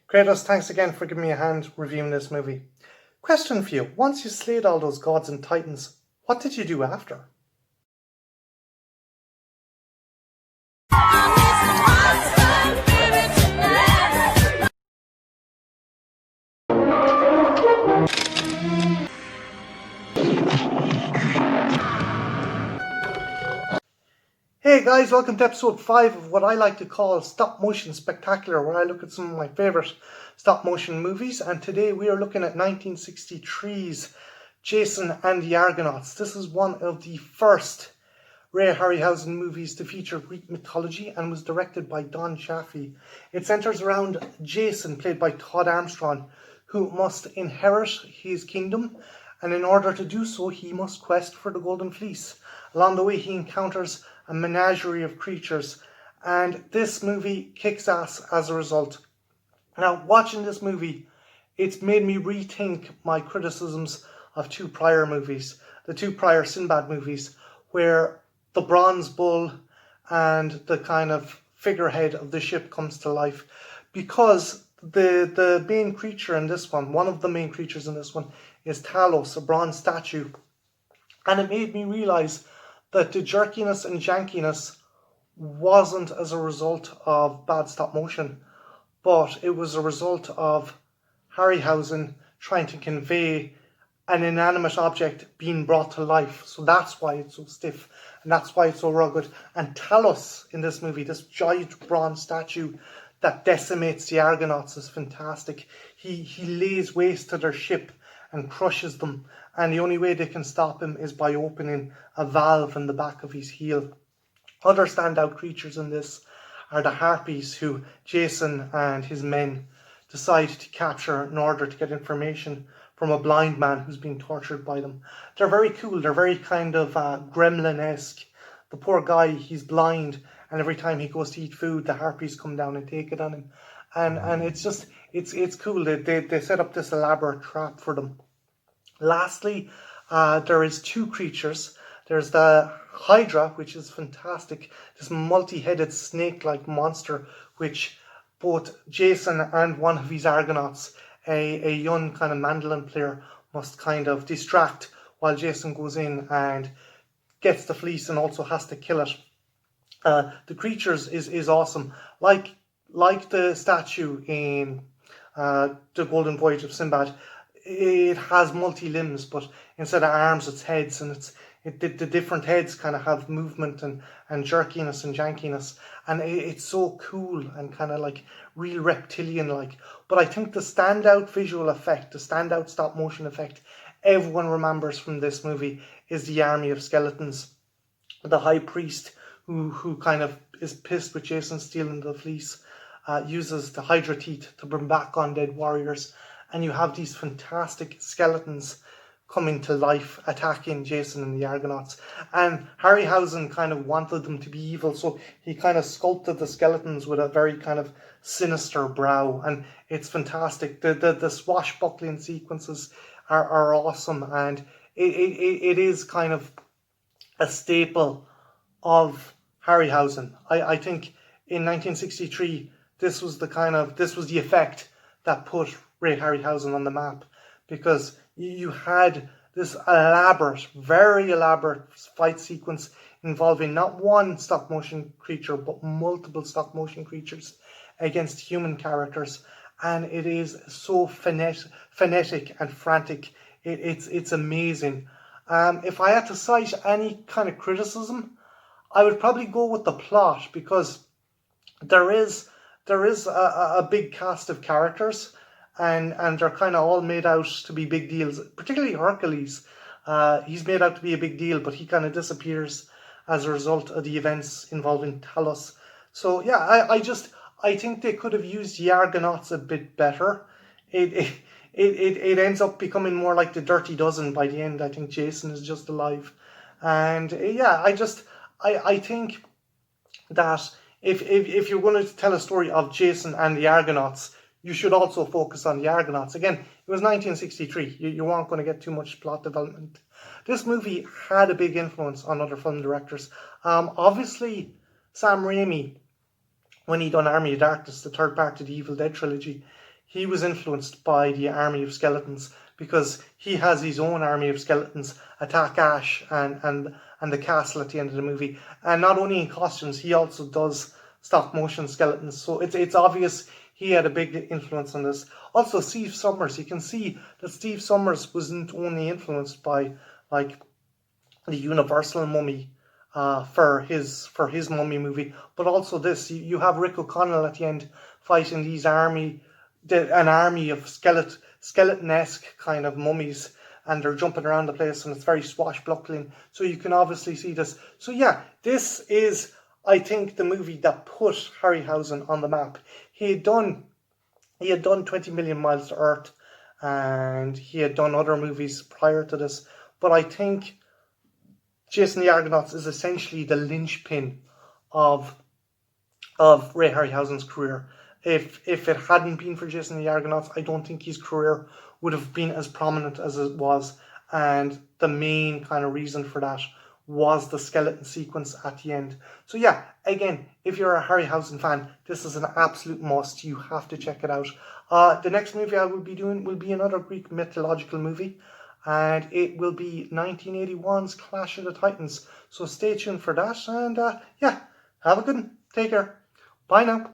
Kratos, thanks again for giving me a hand reviewing this movie. Question for you. Once you slayed all those gods and titans, what did you do after? Hey guys, welcome to episode 5 of what I like to call Stop Motion Spectacular, where I look at some of my favourite stop motion movies, and today we are looking at 1963's Jason and the Argonauts. This is one of the first Ray Harryhausen movies to feature Greek mythology and was directed by Don Chaffee. It centres around Jason, played by Todd Armstrong, who must inherit his kingdom, and in order to do so he must quest for the Golden Fleece. Along the way he encounters a menagerie of creatures, and this movie kicks ass as a result. Now, watching this movie, it's made me rethink my criticisms of two prior movies, the two prior Sinbad movies, where the bronze bull and the kind of figurehead of the ship comes to life, because the main creature in this one of the main creatures in this one, is Talos, a bronze statue, and it made me realize that the jerkiness and jankiness wasn't as a result of bad stop motion, but it was a result of Harryhausen trying to convey an inanimate object being brought to life. So that's why it's so stiff, and that's why it's so rugged. And Talos in this movie, this giant bronze statue that decimates the Argonauts, is fantastic. He lays waste to their ship and crushes them, and the only way they can stop him is by opening a valve in the back of his heel. Other standout creatures in this are the harpies, who Jason and his men decide to capture in order to get information from a blind man who's being tortured by them. They're very cool, they're very kind of gremlin-esque. The poor guy, he's blind, and every time he goes to eat food, the harpies come down and take it on him. And it's just, it's cool. They set up this elaborate trap for them. Lastly, there is two creatures. There's the Hydra, which is fantastic, this multi-headed snake-like monster, which both Jason and one of his Argonauts, a young kind of mandolin player, must kind of distract while Jason goes in and gets the fleece and also has to kill it. The creatures is awesome. Like the statue in The Golden Voyage of Sinbad, it has multi-limbs, but instead of arms, it's heads, and the different heads kind of have movement and jerkiness and jankiness, and it's so cool and kind of like real reptilian-like. But I think the standout visual effect, the standout stop-motion effect everyone remembers from this movie is the army of skeletons. The high priest, who kind of is pissed with Jason stealing the fleece, uses the Hydra teeth to bring back undead warriors, and you have these fantastic skeletons coming to life, attacking Jason and the Argonauts. And Harryhausen kind of wanted them to be evil, so he kind of sculpted the skeletons with a very kind of sinister brow, and it's fantastic. The swashbuckling sequences are awesome, and it is kind of a staple of Harryhausen. I think in 1963 this was the effect that put Ray Harryhausen on the map, because you had this very elaborate fight sequence involving not one stop motion creature but multiple stop motion creatures against human characters, and it is so frenetic and frantic. It's amazing. If I had to cite any kind of criticism, I would probably go with the plot, because there is a big cast of characters, and they're kind of all made out to be big deals, particularly Hercules. He's made out to be a big deal, but he kind of disappears as a result of the events involving Talos. So yeah, I think they could have used the Argonauts a bit better. It ends up becoming more like the Dirty Dozen by the end. I think Jason is just alive, and yeah, I think that if you're going to tell a story of Jason and the Argonauts, you should also focus on the Argonauts. Again, it was 1963. You weren't going to get too much plot development. This movie had a big influence on other film directors. Obviously, Sam Raimi, when he done Army of Darkness, the third part of the Evil Dead trilogy, he was influenced by the Army of Skeletons, because he has his own army of skeletons attack Ash and the castle at the end of the movie. And not only in costumes, he also does stop motion skeletons. So it's obvious he had a big influence on this. Also, Steve Summers, you can see that Steve Summers wasn't only influenced by like the Universal Mummy for his Mummy movie, but also this. You have Rick O'Connell at the end fighting an army of skeleton-esque kind of mummies, and they're jumping around the place, and it's very swashbuckling. So you can obviously see this. So yeah, this is, I think, the movie that put Harryhausen on the map. He had done 20 Million Miles to Earth, and he had done other movies prior to this, but I think Jason the Argonauts is essentially the linchpin of Ray Harryhausen's career. If it hadn't been for Jason the Argonauts, I don't think his career would have been as prominent as it was. And the main kind of reason for that was the skeleton sequence at the end. So yeah, again, if you're a Harryhausen fan, this is an absolute must. You have to check it out. The next movie I will be doing will be another Greek mythological movie, and it will be 1981's Clash of the Titans. So stay tuned for that, and yeah, have a good one. Take care. Bye now.